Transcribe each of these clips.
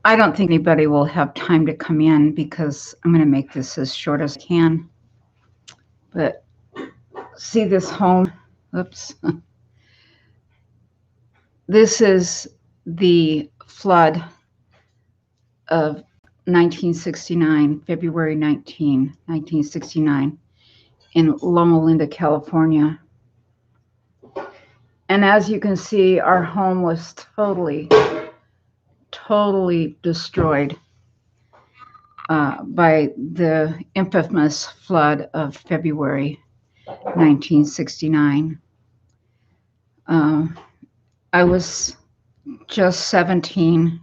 I don't think anybody will have time to come in because I'm going to make this as short as I can. But see this home? Oops. This is the flood of 1969, February 1969, in Loma Linda, California. And as you can see, our home was totally destroyed by the infamous flood of February 1969. I was just 17,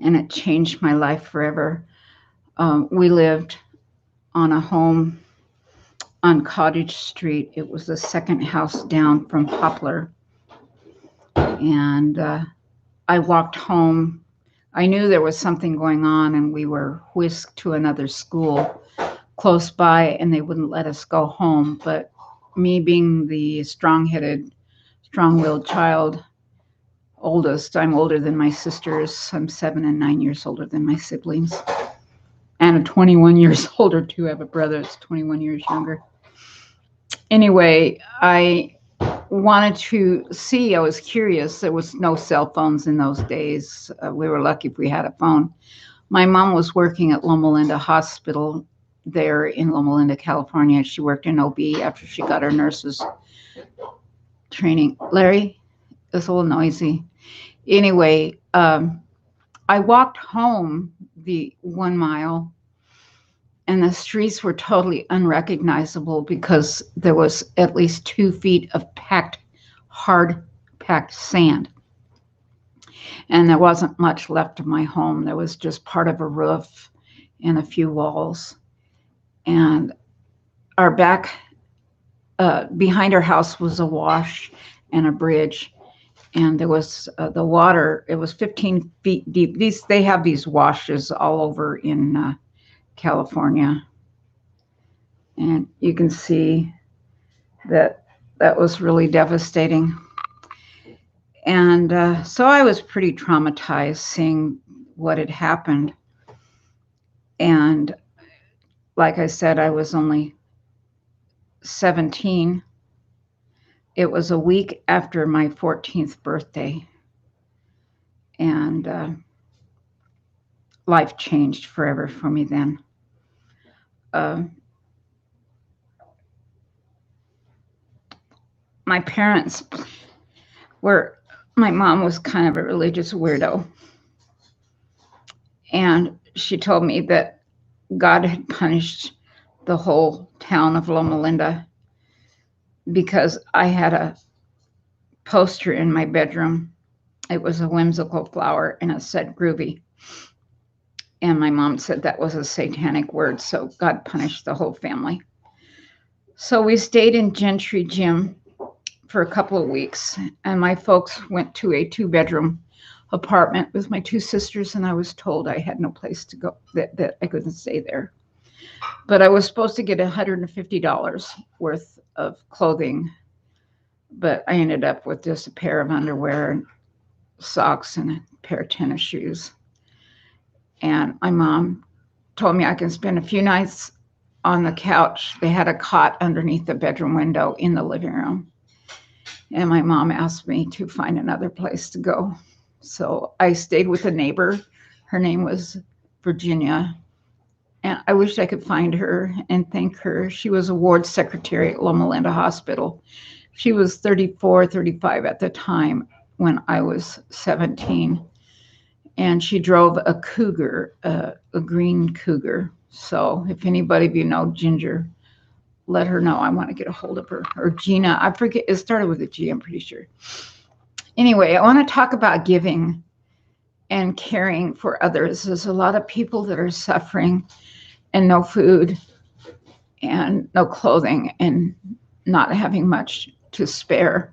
and it changed my life forever. We lived on a home on Cottage Street. It was the second house down from Poplar. And I walked home. I knew there was something going on, and we were whisked to another school close by, and they wouldn't let us go home. But me being the strong-headed, strong-willed child, oldest, I'm older than my sisters. I'm 7 and 9 years older than my siblings. And I'm 21 years older, too. I have a brother that's 21 years younger. Anyway, I wanted to see, I was curious. There was no cell phones in those days. We were lucky if we had a phone. My mom was working at Loma Linda Hospital there in Loma Linda, California. She worked in OB after she got her nurse's training. Larry, it's a little noisy. Anyway, I walked home the 1 mile, and the streets were totally unrecognizable because there was at least 2 feet of hard packed sand. And there wasn't much left of my home. There was just part of a roof and a few walls. And our back, behind our house was a wash and a bridge. And there was the water, it was 15 feet deep. They have these washes all over in California. And you can see that was really devastating. And so I was pretty traumatized seeing what had happened. And like I said, I was only 17. It was a week after my 14th birthday. And life changed forever for me then. My parents my mom was kind of a religious weirdo. And she told me that God had punished the whole town of Loma Linda because I had a poster in my bedroom. It was a whimsical flower and it said groovy. And my mom said that was a satanic word, so God punished the whole family. So we stayed in Gentry Gym for a couple of weeks, and my folks went to a 2-bedroom apartment with my 2 sisters, and I was told I had no place to go, that I couldn't stay there. But I was supposed to get $150 worth of clothing, but I ended up with just a pair of underwear and socks and a pair of tennis shoes. And my mom told me I can spend a few nights on the couch. They had a cot underneath the bedroom window in the living room. And my mom asked me to find another place to go. So I stayed with a neighbor. Her name was Virginia. And I wished I could find her and thank her. She was a ward secretary at Loma Linda Hospital. She was 34, 35 at the time when I was 17. And she drove a Cougar, a green Cougar. So if anybody of you know Ginger, let her know. I want to get a hold of her. Or Gina, I forget, it started with a G, I'm pretty sure. Anyway, I want to talk about giving and caring for others. There's a lot of people that are suffering and no food and no clothing and not having much to spare.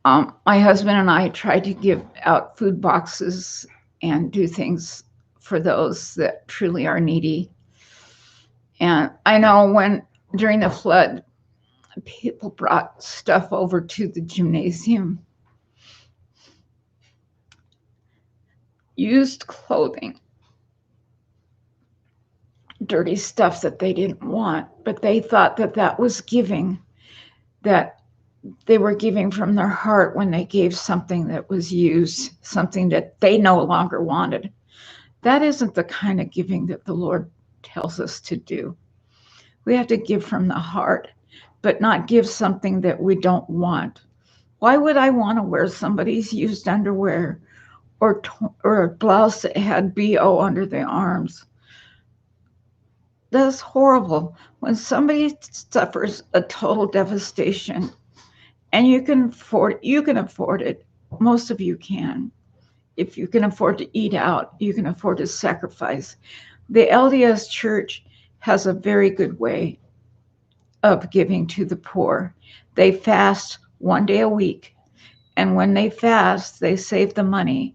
My husband and I tried to give out food boxes and do things for those that truly are needy. And I know during the flood, people brought stuff over to the gymnasium. used clothing, dirty stuff that they didn't want, but they thought that that was giving, that they were giving from their heart when they gave something that was used, something that they no longer wanted. That isn't the kind of giving that the Lord tells us to do. We have to give from the heart, but not give something that we don't want. Why would I want to wear somebody's used underwear or a blouse that had BO under the arms? That's horrible. When somebody suffers a total devastation and you can afford it. Most of you can. If you can afford to eat out, you can afford to sacrifice. The LDS Church has a very good way of giving to the poor. They fast 1 day a week. And when they fast, they save the money.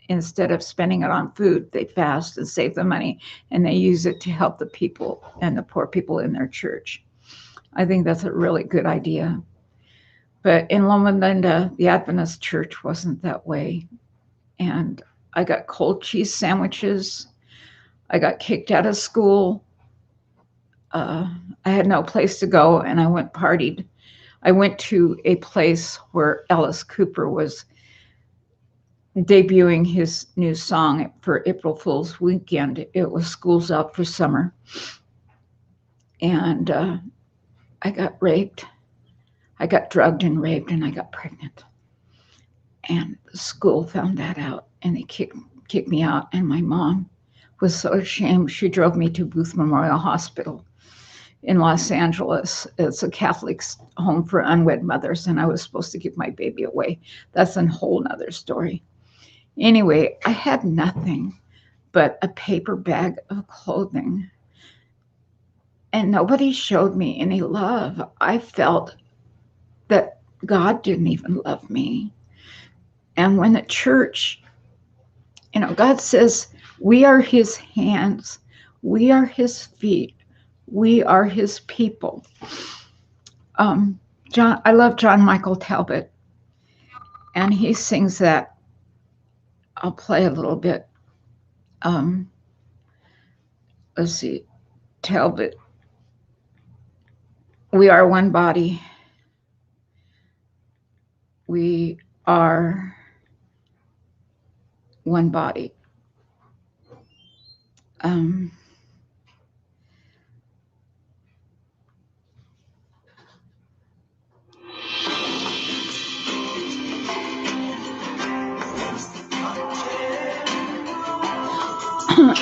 Instead of spending it on food, they fast and save the money, and they use it to help the people and the poor people in their church. I think that's a really good idea. But in Loma Linda, the Adventist church wasn't that way. And I got cold cheese sandwiches. I got kicked out of school. I had no place to go, and I partied. I went to a place where Alice Cooper was debuting his new song for April Fool's weekend. It was School's Out for Summer. And I got raped. I got drugged and raped, and I got pregnant. And the school found that out, and they kicked me out. And my mom was so ashamed. She drove me to Booth Memorial Hospital in Los Angeles. It's a Catholic home for unwed mothers, and I was supposed to give my baby away. That's a whole nother story. Anyway, I had nothing but a paper bag of clothing, and nobody showed me any love. I felt that God didn't even love me. And when the church, God says, we are his hands, we are his feet, we are his people. I love John Michael Talbot, and he sings that. I'll play a little bit. Let's see, Talbot. We are one body. We are one body.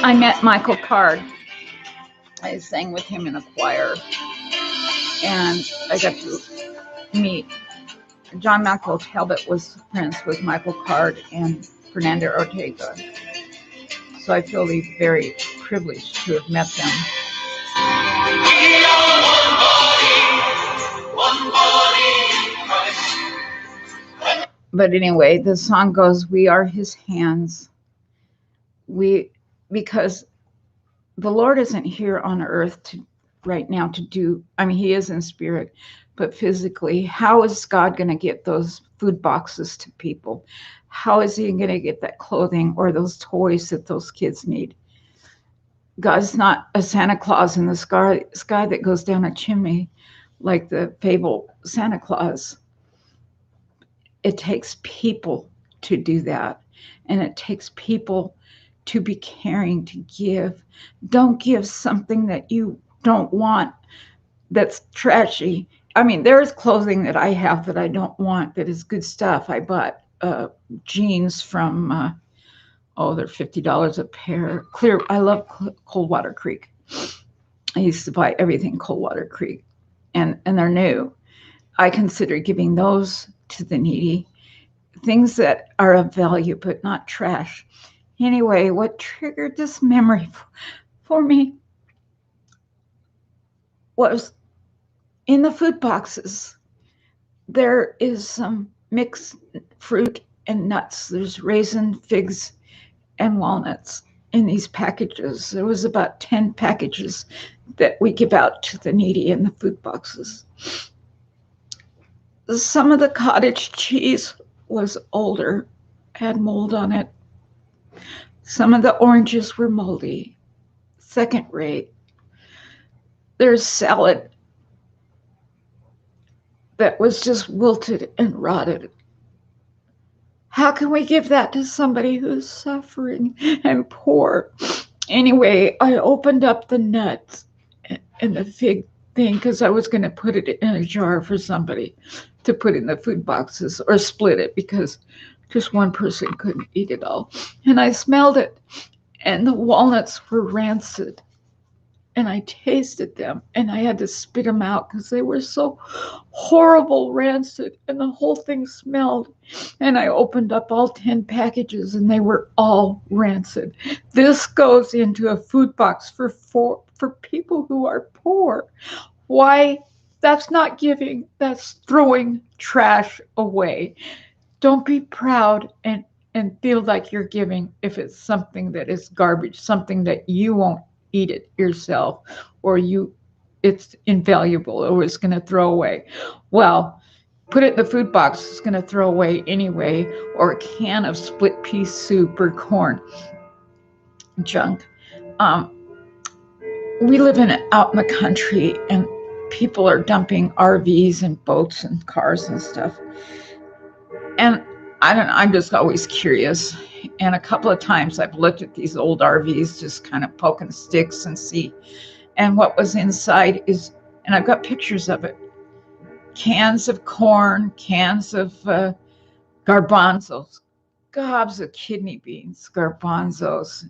I met Michael Card. I sang with him in a choir, and I got to meet John Michael Talbot. Was friends with Michael Card and Fernando Ortega, so I feel very privileged to have met them. We are one body, Christ. But anyway, the song goes, we are his hands. Because the Lord isn't here on earth right now to do, he is in spirit, but physically, how is God going to get those food boxes to people? How is he going to get that clothing or those toys that those kids need? God's not a Santa Claus in the sky that goes down a chimney like the fable Santa Claus. It takes people to do that. And it takes people to be caring, to give. Don't give something that you don't want, that's trashy. There's clothing that I have that I don't want, that is good stuff. I bought jeans from, they're $50 a pair. I love Coldwater Creek. I used to buy everything Coldwater Creek, and they're new. I consider giving those to the needy, things that are of value, but not trash. Anyway, what triggered this memory for me was in the food boxes, there is some mixed fruit and nuts. There's raisin, figs, and walnuts in these packages. There was about 10 packages that we give out to the needy in the food boxes. Some of the cottage cheese was older, had mold on it. Some of the oranges were moldy, second rate. There's salad that was just wilted and rotted. How can we give that to somebody who's suffering and poor? Anyway, I opened up the nuts and the fig thing because I was going to put it in a jar for somebody to put in the food boxes or split it because just one person couldn't eat it all. And I smelled it, and the walnuts were rancid. And I tasted them, and I had to spit them out because they were so horrible rancid, and the whole thing smelled. And I opened up all 10 packages, and they were all rancid. This goes into a food box for people who are poor. Why? That's not giving, that's throwing trash away. Don't be proud and feel like you're giving if it's something that is garbage, something that you won't eat it yourself, or it's invaluable, or it's going to throw away. Well, put it in the food box, it's going to throw away anyway, or a can of split pea soup or corn junk. We live out in the country, and people are dumping RVs and boats and cars and stuff. And I'm just always curious. And a couple of times I've looked at these old RVs, just kind of poking sticks and see. And what was inside is, and I've got pictures of it, cans of corn, cans of garbanzos, gobs of kidney beans, garbanzos,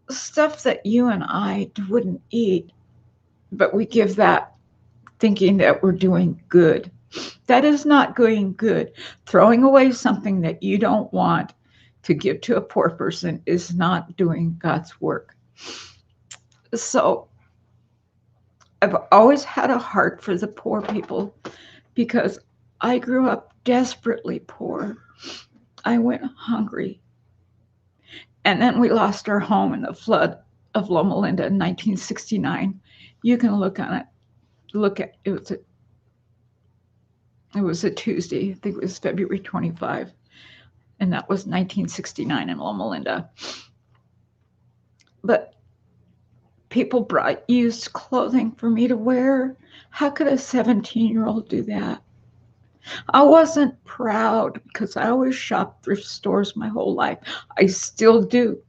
stuff that you and I wouldn't eat, but we give that thinking that we're doing good. That is not doing good. Throwing away something that you don't want to give to a poor person is not doing God's work. So I've always had a heart for the poor people because I grew up desperately poor. I went hungry. And then we lost our home in the flood of Loma Linda in 1969. You can look on it. Look at it. It was a Tuesday. I think it was February 25. And that was 1969 in Loma Linda. But people brought used clothing for me to wear. How could a 17-year-old do that? I wasn't proud because I always shopped thrift stores my whole life. I still do,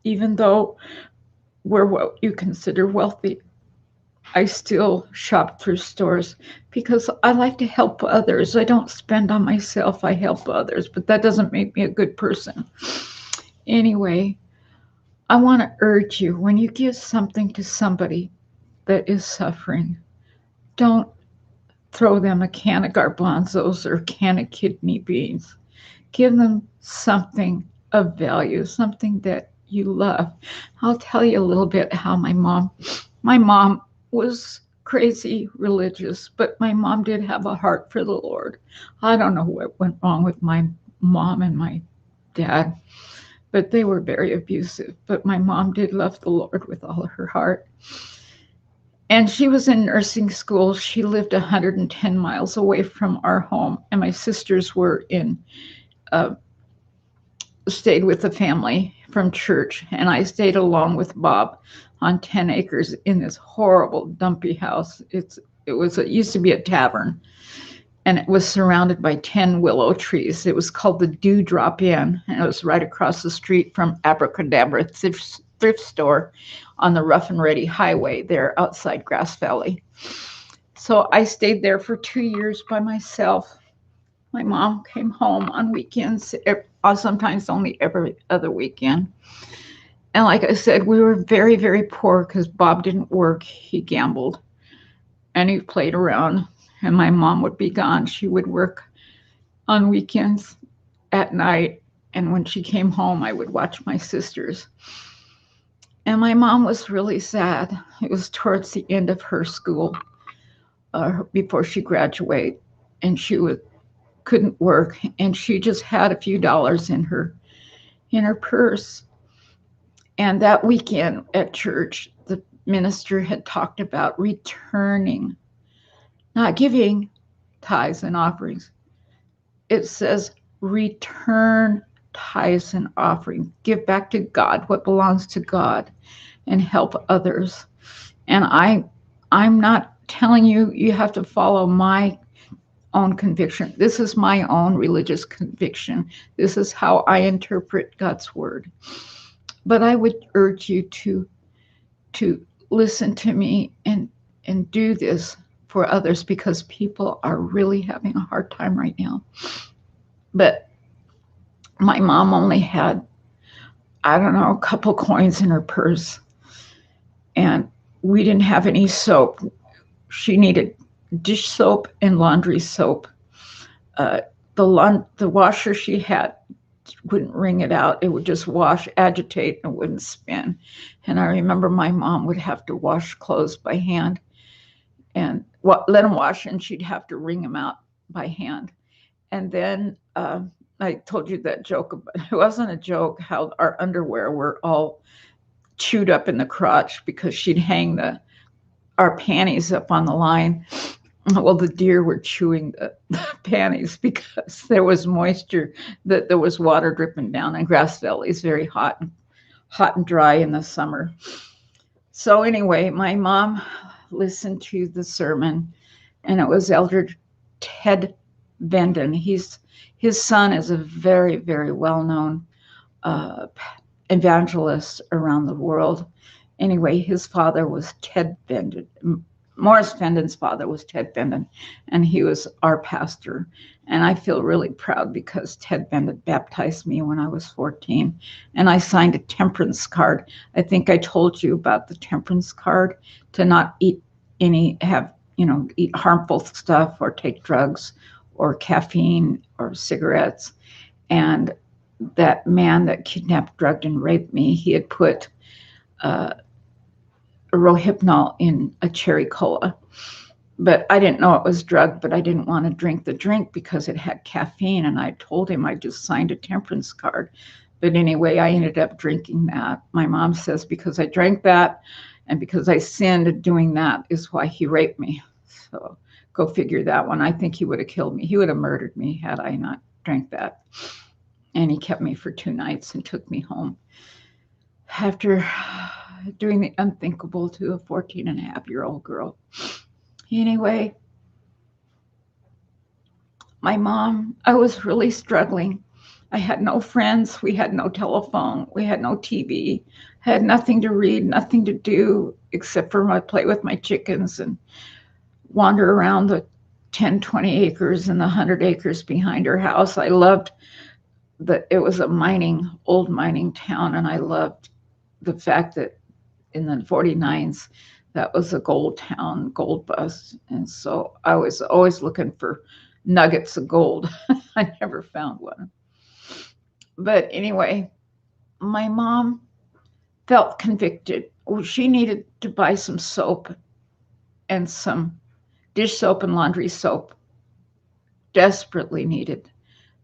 even though we're what you consider wealthy. I still shop thrift stores because I like to help others. I don't spend on myself, I help others, but that doesn't make me a good person. Anyway, I want to urge you, when you give something to somebody that is suffering, don't throw them a can of garbanzos or a can of kidney beans. Give them something of value, something that you love. I'll tell you a little bit how my mom was crazy religious, but my mom did have a heart for the Lord. I don't know what went wrong with my mom and my dad, but they were very abusive. But my mom did love the Lord with all of her heart. And she was in nursing school. She lived 110 miles away from our home, and my sisters were stayed with the family from church, and I stayed alone with Bob on 10 acres in this horrible dumpy house. It used to be a tavern, and it was surrounded by 10 willow trees. It was called the Dewdrop Inn, and it was right across the street from Abracadabra thrift store on the Rough and Ready Highway there outside Grass Valley. So I stayed there for 2 years by myself. My mom came home on weekends, sometimes only every other weekend. And like I said, we were very, very poor because Bob didn't work. He gambled and he played around, and my mom would be gone. She would work on weekends at night, and when she came home, I would watch my sisters. And my mom was really sad. It was towards the end of her school, before she graduated, and she couldn't work, and she just had a few dollars in her purse. And that weekend at church, the minister had talked about returning, not giving tithes and offerings. It says return tithes and offering. Give back to God what belongs to God and help others. And I'm not telling you you have to follow my own conviction. This is my own religious conviction. This is how I interpret God's word. But I would urge you to listen to me and do this for others, because people are really having a hard time right now. But my mom only had, I don't know, a couple coins in her purse, and we didn't have any soap. She needed dish soap and laundry soap. Uh, the washer she had wouldn't wring it out. It would just wash, agitate, and wouldn't spin. And I remember my mom would have to wash clothes by hand and let them wash, and she'd have to wring them out by hand. And then I told you that joke, but it wasn't a joke, how our underwear were all chewed up in the crotch because she'd hang our panties up on the line. Well, the deer were chewing the panties because there was moisture, that there was water dripping down, and Grass Valley is very hot and dry in the summer. So anyway, my mom listened to the sermon, and it was Elder Ted Venden. His son is a very, very well-known evangelist around the world. Anyway, his father was Ted Venden. Morris Venden's father was Ted Venden, and he was our pastor. And I feel really proud because Ted Venden baptized me when I was 14, and I signed a temperance card. I think I told you about the temperance card, to not eat eat harmful stuff or take drugs or caffeine or cigarettes. And that man that kidnapped, drugged, and raped me, he had put Rohypnol in a cherry cola. But I didn't know it was drugged, but I didn't want to drink the drink because it had caffeine. And I told him I just signed a temperance card. But anyway, I ended up drinking that. My mom says because I drank that and because I sinned doing that is why he raped me. So go figure that one. I think he would have killed me. He would have murdered me had I not drank that. And he kept me for 2 nights and took me home after doing the unthinkable to a 14-and-a-half-year-old girl. Anyway, my mom, I was really struggling. I had no friends. We had no telephone. We had no TV. I had nothing to read, nothing to do except for play with my chickens and wander around the 10, 20 acres and the 100 acres behind her house. I loved that it was a old mining town, and I loved the fact that in the 49s, that was a gold town, gold bust. And so I was always looking for nuggets of gold. I never found one. But anyway, my mom felt convicted. She needed to buy some soap and some dish soap and laundry soap, desperately needed.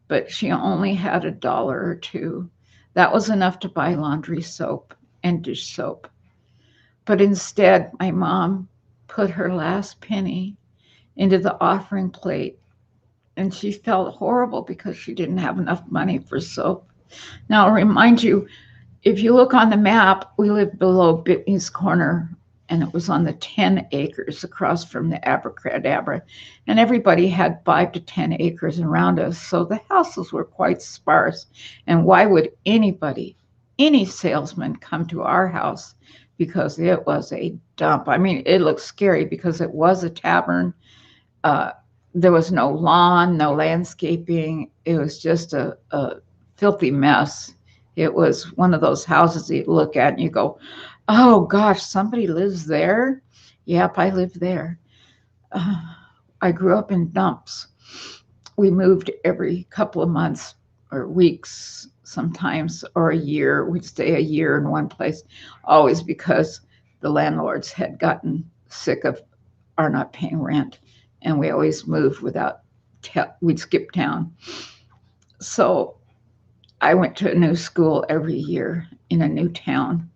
But she only had $1 or $2. That was enough to buy laundry soap and dish soap. But instead, my mom put her last penny into the offering plate, and she felt horrible because she didn't have enough money for soap. Now, I'll remind you, if you look on the map, we lived below Bitney's Corner, and it was on the 10 acres across from the Abracadabra, and everybody had 5 to 10 acres around us, so the houses were quite sparse. And why would any salesman come to our house? Because it was a dump. I mean, it looked scary because it was a tavern. There was no lawn, no landscaping. It was just a filthy mess. It was one of those houses you look at and you go, oh gosh, somebody lives there? Yep, I live there. I grew up in dumps. We moved every couple of months or weeks sometimes, or a year. We'd stay a year in one place, always because the landlords had gotten sick of our not paying rent. And we always moved we'd skip town. So I went to a new school every year in a new town.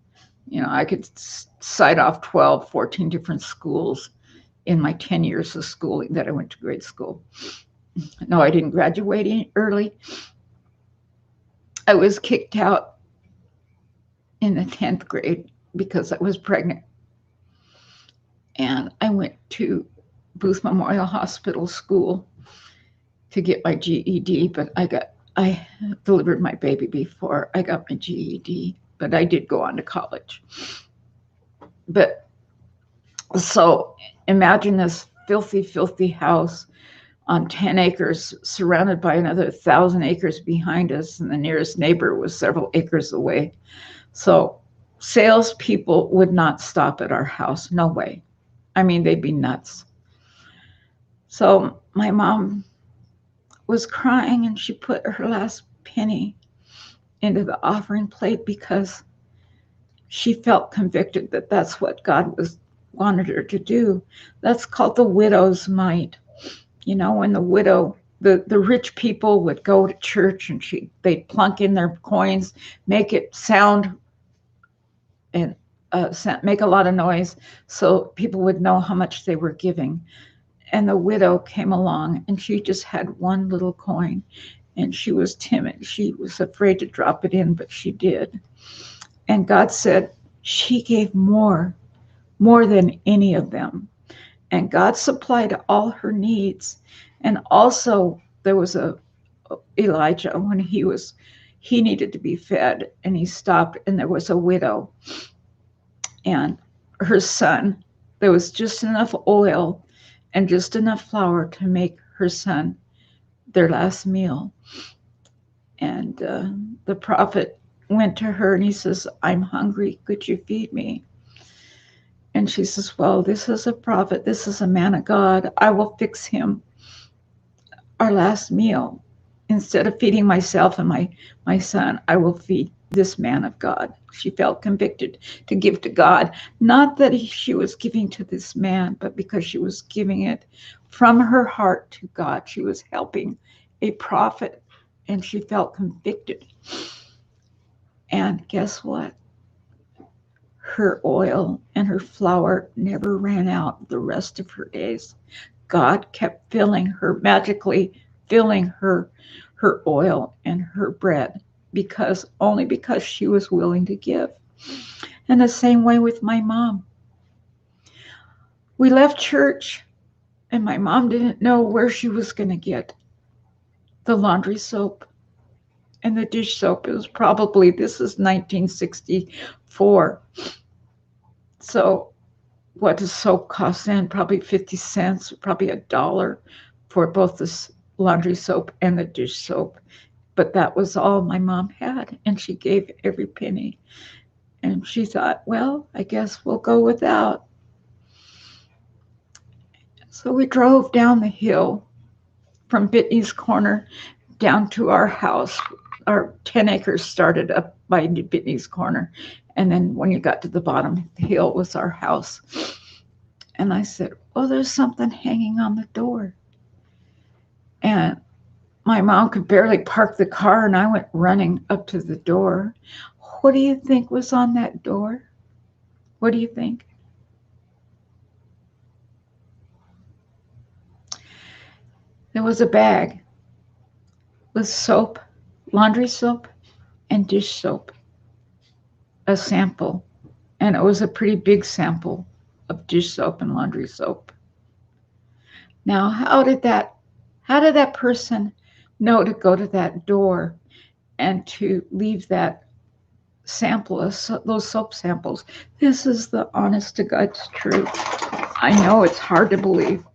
I could cite off 12, 14 different schools in my 10 years of schooling that I went to grade school. No, I didn't graduate early. I was kicked out in the 10th grade because I was pregnant. And I went to Booth Memorial Hospital School to get my GED, but I delivered my baby before I got my GED, but I did go on to college. But so imagine this filthy, filthy house on 10 acres, surrounded by another 1,000 acres behind us, and the nearest neighbor was several acres away. So salespeople would not stop at our house. No way. I mean, they'd be nuts. So my mom was crying, and she put her last penny into the offering plate because she felt convicted that that's what God wanted her to do. That's called the widow's mite. You know, when the rich people would go to church and they'd plunk in their coins, make it sound and make a lot of noise so people would know how much they were giving. And the widow came along, and she just had one little coin, and she was timid. She was afraid to drop it in, but she did. And God said she gave more than any of them. And God supplied all her needs. And also there was Elijah, when he needed to be fed, and he stopped, and there was a widow and her son. There was just enough oil and just enough flour to make her son their last meal. And the prophet went to her, and he says, "I'm hungry. Could you feed me?" And she says, "Well, this is a prophet. This is a man of God. I will fix him our last meal. Instead of feeding myself and my son, I will feed this man of God." She felt convicted to give to God. Not that she was giving to this man, but because she was giving it from her heart to God. She was helping a prophet, and she felt convicted. And guess what? Her oil and her flour never ran out the rest of her days. God kept magically filling her oil and her bread, only because she was willing to give. And the same way with my mom. We left church, and my mom didn't know where she was going to get the laundry soap and the dish soap. This is 1964. So what does soap cost then? Probably 50 cents, probably $1 for both the laundry soap and the dish soap. But that was all my mom had, and she gave every penny. And she thought, well, I guess we'll go without. So we drove down the hill from Bitney's Corner down to our house. Our 10 acres started up by Bitney's Corner. And then when you got to the bottom of the hill was our house. And I said, "Oh, there's something hanging on the door." And my mom could barely park the car, and I went running up to the door. What do you think was on that door? What do you think? There was a bag with soap, laundry soap, and dish soap, a sample. And it was a pretty big sample of dish soap and laundry soap. Now, how did that person know to go to that door and to leave that sample, those soap samples? This is the honest to God's truth. I know it's hard to believe,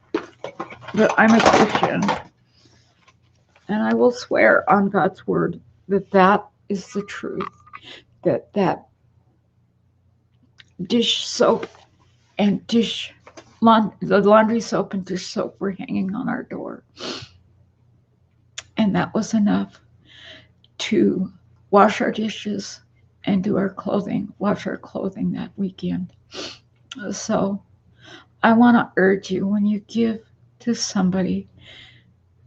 but I'm a Christian, and I will swear on God's word that is the truth, that dish soap and the laundry soap and dish soap were hanging on our door. And that was enough to wash our dishes and wash our clothing that weekend. So I want to urge you, when you give to somebody,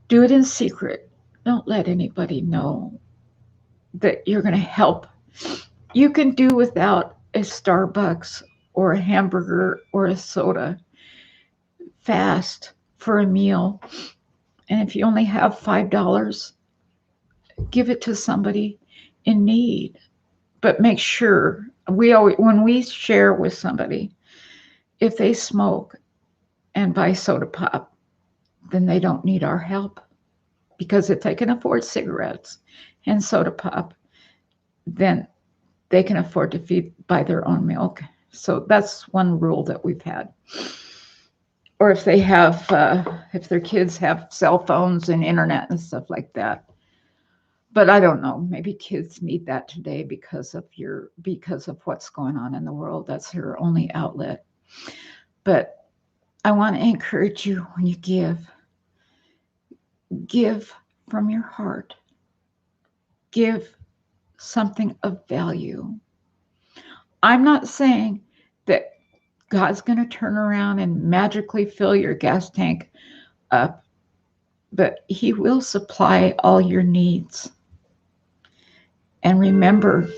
do it in secret. Don't let anybody know that you're going to help. You can do without a Starbucks or a hamburger or a soda. Fast for a meal. And if you only have $5, give it to somebody in need. But make sure when we share with somebody, if they smoke and buy soda pop, then they don't need our help. Because if they can afford cigarettes and soda pop, then they can afford to buy their own milk. So that's one rule that we've had. Or if they have, if their kids have cell phones and internet and stuff like that. But I don't know. Maybe kids need that today because of what's going on in the world. That's their only outlet. But I want to encourage you when you give from your heart. Give something of value. I'm not saying that God's going to turn around and magically fill your gas tank up, but He will supply all your needs. And remember,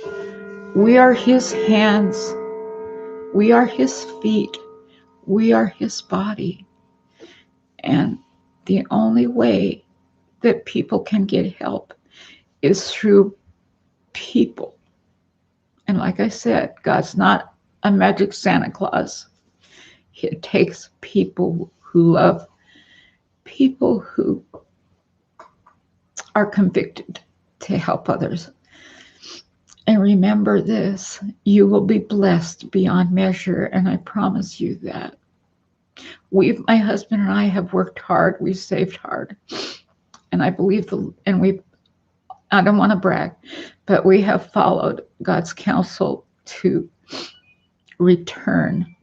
we are His hands, we are His feet, we are His body. And the only way that people can get help is through people. And like I said, God's not a magic Santa Claus. It takes people who love, people who are convicted to help others. And remember this, you will be blessed beyond measure, and I promise you that. My husband and I have worked hard, we've saved hard. And I believe I don't want to brag, but we have followed God's counsel to return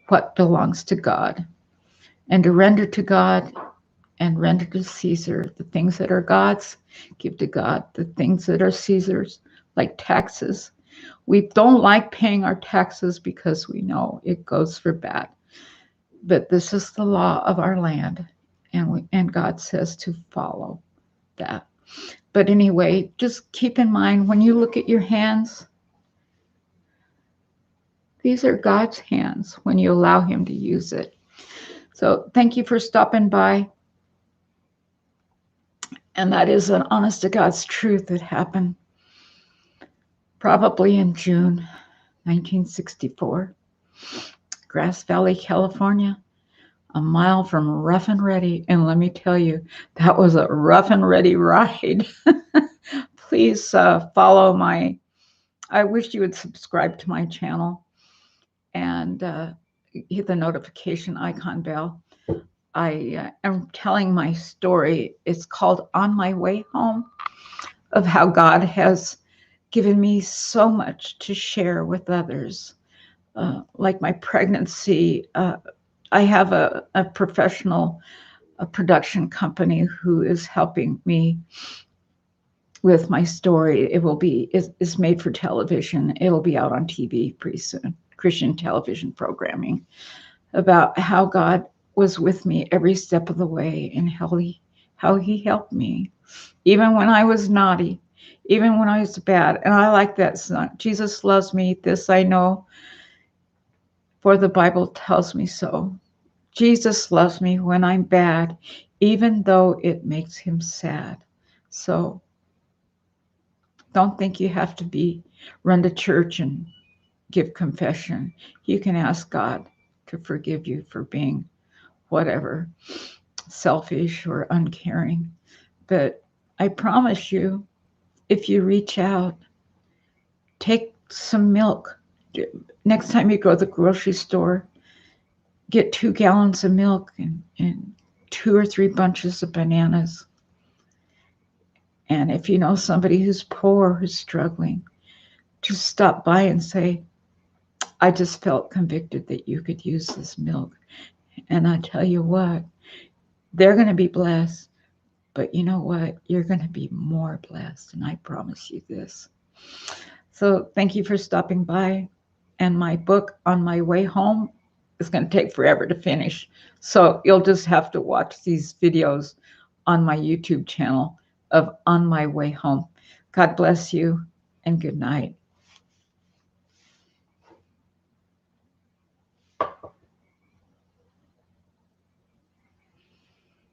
what belongs to God and to render to God and render to Caesar. The things that are God's, give to God. The things that are Caesar's, like taxes. We don't like paying our taxes because we know it goes for bad. But this is the law of our land, and God says to follow that. But anyway, just keep in mind when you look at your hands, these are God's hands when you allow Him to use it. So thank you for stopping by. And that is an honest to God's truth that happened probably in June 1964, Grass Valley, California, a mile from Rough and Ready. And let me tell you, that was a rough and ready ride. Please follow I wish you would subscribe to my channel and hit the notification icon bell. I am telling my story. It's called On My Way Home, of how God has given me so much to share with others. Like my pregnancy, I have a professional production company who is helping me with my story. It's made for television. It'll be out on TV pretty soon, Christian television programming, about how God was with me every step of the way and how he helped me, even when I was naughty, even when I was bad. And I like that song, Jesus loves me, this I know, for the Bible tells me so. Jesus loves me when I'm bad, even though it makes him sad. So don't think you have to run to church and give confession. You can ask God to forgive you for being whatever, selfish or uncaring. But I promise you, if you reach out, take some milk. Next time you go to the grocery store, get 2 gallons of milk and 2 or 3 bunches of bananas. And if you know somebody who's poor, who's struggling, just stop by and say, I just felt convicted that you could use this milk. And I tell you what, they're going to be blessed. But you know what? You're going to be more blessed. And I promise you this. So thank you for stopping by. And my book, On My Way Home, is going to take forever to finish. So you'll just have to watch these videos on my YouTube channel of On My Way Home. God bless you and good night.